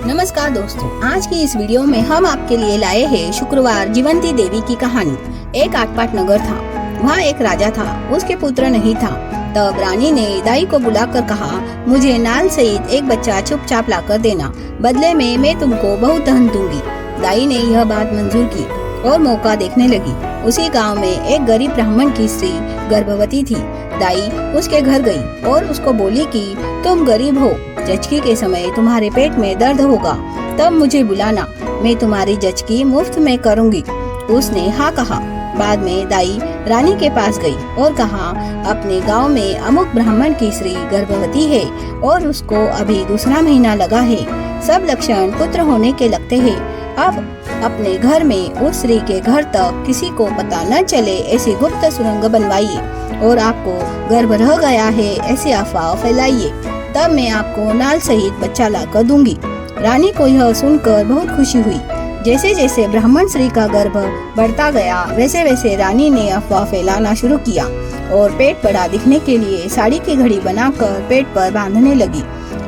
नमस्कार दोस्तों, आज की इस वीडियो में हम आपके लिए लाए हैं शुक्रवार जीवंती देवी की कहानी। एक आटपाट नगर था, वहाँ एक राजा था, उसके पुत्र नहीं था। तब रानी ने दाई को बुलाकर कहा, मुझे नाल सहित एक बच्चा चुपचाप लाकर देना, बदले में मैं तुमको बहुत धन दूंगी। दाई ने यह बात मंजूर की और मौका देखने लगी। उसी गांव में एक गरीब ब्राह्मण की स्त्री गर्भवती थी। दाई उसके घर गई और उसको बोली कि तुम गरीब हो, जचकी के समय तुम्हारे पेट में दर्द होगा, तब मुझे बुलाना, मैं तुम्हारी जचकी मुफ्त में करूंगी। उसने हाँ कहा। बाद में दाई रानी के पास गई और कहा, अपने गांव में अमुक ब्राह्मण की स्त्री गर्भवती है और उसको अभी दूसरा महीना लगा है। सब लक्षण पुत्र होने के लगते हैं। अब अपने घर में उस स्त्री के घर तक किसी को पता न चले ऐसी गुप्त सुरंग बनवाइए और आपको गर्भ रह गया है ऐसी अफवाह फैलाइए, तब मैं आपको नाल सहित बच्चा लाकर दूंगी। रानी को यह सुनकर बहुत खुशी हुई। जैसे जैसे ब्राह्मण स्त्री का गर्भ बढ़ता गया, वैसे वैसे रानी ने अफवाह फैलाना शुरू किया और पेट बड़ा दिखने के लिए साड़ी की घड़ी बनाकर पेट पर बांधने लगी।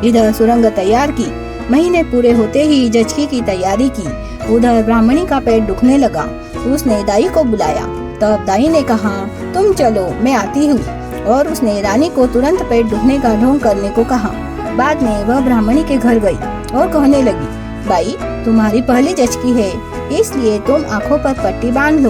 इधर सुरंग तैयार की, महीने पूरे होते ही जचकी की तैयारी की। उधर ब्राह्मणी का पेट दुखने लगा। उसने दाई को बुलाया। तब दाई ने कहा, तुम चलो, मैं आती हूँ, और उसने रानी को तुरंत पेट दुखने का ढोंग करने को कहा। बाद में वह ब्राह्मणी के घर गई और कहने लगी, भाई तुम्हारी पहली जचकी है, इसलिए तुम आँखों पर पट्टी बांध लो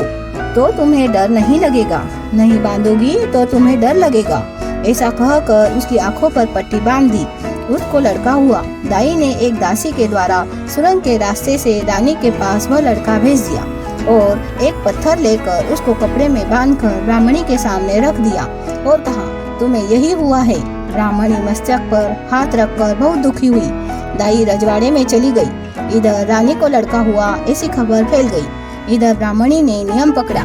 तो तुम्हें डर नहीं लगेगा, नहीं बांधोगी तो तुम्हें डर लगेगा। ऐसा कहकर उसकी आँखों पर पट्टी बांध दी। उसको लड़का हुआ। दाई ने एक दासी के द्वारा सुरंग के रास्ते से रानी के पास वह लड़का भेज दिया और एक पत्थर लेकर उसको कपड़े में बांधकर ब्राह्मणी के सामने रख दिया और कहा, तुम्हें यही हुआ है। ब्राह्मणी मस्तक पर हाथ रखकर बहुत दुखी हुई। दाई रजवाड़े में चली गई। इधर रानी को लड़का हुआ ऐसी खबर फैल गई। इधर ब्राह्मणी ने नियम पकड़ा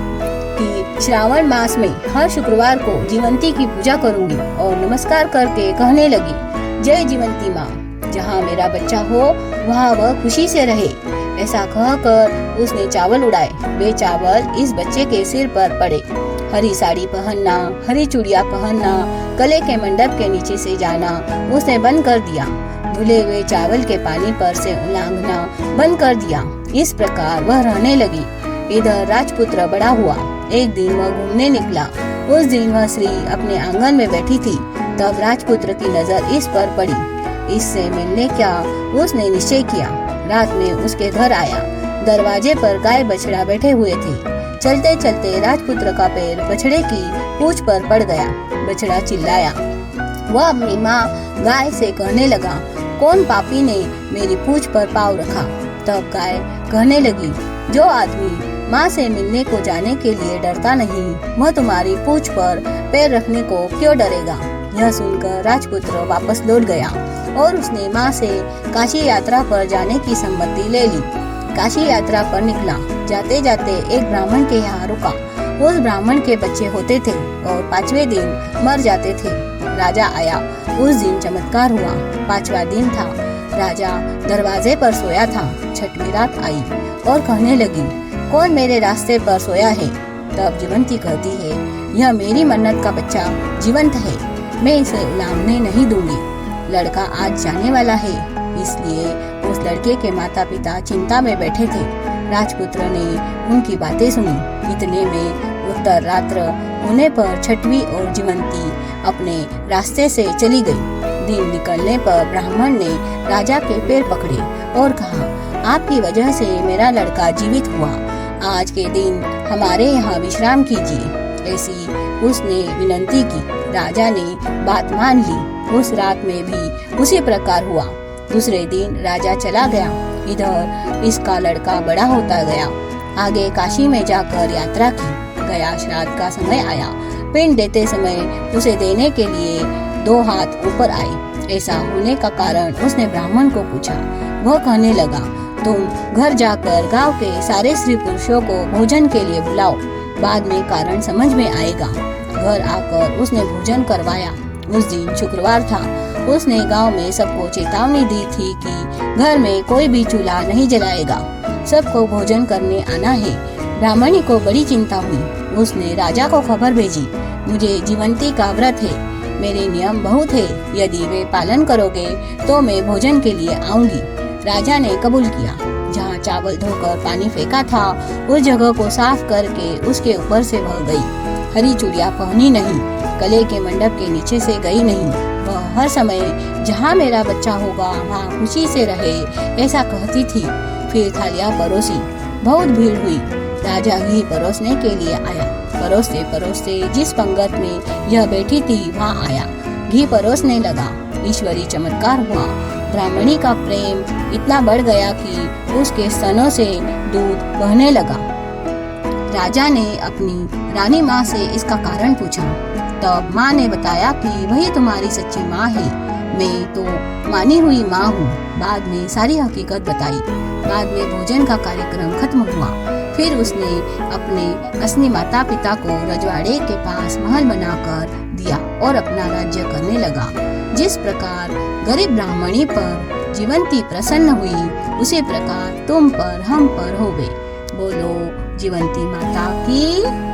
कि श्रावण मास में हर शुक्रवार को जीवंती की पूजा करूंगी और नमस्कार करके कहने लगी, जय जीवंती माँ, जहाँ मेरा बच्चा हो वहाँ वह खुशी से रहे। ऐसा कहकर उसने चावल उड़ाए। वे चावल इस बच्चे के सिर पर पड़े। हरी साड़ी पहनना, हरी चूड़ियाँ पहनना, गले के मंडप के नीचे से जाना उसने बंद कर दिया। धुले हुए चावल के पानी पर से उलांघना बंद कर दिया। इस प्रकार वह रहने लगी। इधर राजपुत्र बड़ा हुआ। एक दिन वह घूमने निकला। उस दिन वह स्त्री अपने आंगन में बैठी थी। तब राजपुत्र की नजर इस पर पड़ी। इससे मिलने का उसने निश्चय किया। रात में उसके घर आया। दरवाजे पर गाय बछड़ा बैठे हुए थे। चलते चलते राजपुत्र का पैर बछड़े की पूंछ पर पड़ गया। बछड़ा चिल्लाया। वह अपनी माँ गाय से कहने लगा, कौन पापी ने मेरी पूंछ पर पाँव रखा। तब गाय कहने लगी, जो आदमी माँ से मिलने को जाने के लिए डरता नहीं, वह तुम्हारी पूंछ पर पैर रखने को क्यों डरेगा। यह सुनकर राजपुत्र वापस लौट गया और उसने माँ से काशी यात्रा पर जाने की सम्मति ले ली। काशी यात्रा पर निकला। जाते जाते एक ब्राह्मण के यहाँ रुका। उस ब्राह्मण के बच्चे होते थे और 5वें दिन मर जाते थे। राजा आया। उस दिन चमत्कार हुआ। 5वां दिन था। राजा दरवाजे पर सोया था। 6वीं रात आई और कहने लगी, कौन मेरे रास्ते पर सोया है। तब जीवंती कहती है, यह मेरी मन्नत का बच्चा जीवंत है, मैं इसे उलांघने नहीं दूंगी। लड़का आज जाने वाला है। इसलिए उस लड़के के माता पिता चिंता में बैठे थे। राजपुत्र ने उनकी बातें सुनी। इतने में उत्तर रात्र होने पर 6वीं और जीवंती अपने रास्ते से चली गई। दिन निकलने पर ब्राह्मण ने राजा के पैर पकड़े और कहा, आपकी वजह से मेरा लड़का जीवित हुआ। आज के दिन हमारे यहाँ विश्राम कीजिए। ऐसी उसने विनती की। राजा ने बात मान ली। उस रात में भी उसी प्रकार हुआ। दूसरे दिन राजा चला गया। इधर इसका लड़का बड़ा होता गया। आगे काशी में जाकर यात्रा की। गया श्राद्ध का समय आया। पिंड देते समय उसे देने के लिए 2 हाथ ऊपर आए। ऐसा होने का कारण उसने ब्राह्मण को पूछा। वह कहने लगा, तुम घर जाकर गांव के सारे स्त्री पुरुषों को भोजन के लिए बुलाओ, बाद में कारण समझ में आएगा। घर आकर उसने भोजन करवाया। उस दिन शुक्रवार था। उसने गांव में सबको चेतावनी दी थी कि घर में कोई भी चूल्हा नहीं जलाएगा, सबको भोजन करने आना है। ब्राह्मणी को बड़ी चिंता हुई। उसने राजा को खबर भेजी, मुझे जीवंती का व्रत है, मेरे नियम बहुत है, यदि वे पालन करोगे तो मैं भोजन के लिए आऊंगी। राजा ने कबूल किया। जहाँ चावल धोकर पानी फेंका था उस जगह को साफ करके उसके ऊपर से बह गई। हरी चूड़ियां पहनी नहीं, कले के मंडप के नीचे से गई नहीं। वह हर समय जहाँ मेरा बच्चा होगा वहाँ खुशी से रहे ऐसा कहती थी। फिर थालियां परोसी। बहुत भीड़ हुई। राजा घी परोसने के लिए आया। परोसते परोसते जिस पंगत में यह बैठी थी वहाँ आया। घी परोसने लगा। ईश्वरी चमत्कार हुआ। ब्राह्मणी का प्रेम इतना बढ़ गया कि उसके स्तनों से दूध बहने लगा। राजा ने अपनी रानी माँ से इसका कारण पूछा। तब माँ ने बताया कि वही तुम्हारी सच्ची माँ है। मैं तो मानी हुई माँ हूँ। बाद में सारी हकीकत बताई। बाद में भोजन का कार्यक्रम खत्म हुआ। फिर उसने अपने असली माता पिता को रजवाड़े के पास महल बनाकर दिया और अपना राज्य करने लगा। जिस प्रकार गरीब ब्राह्मणी पर जीवंती प्रसन्न हुई उसी प्रकार तुम पर हम पर होवे। बोलो जीवंती माता की।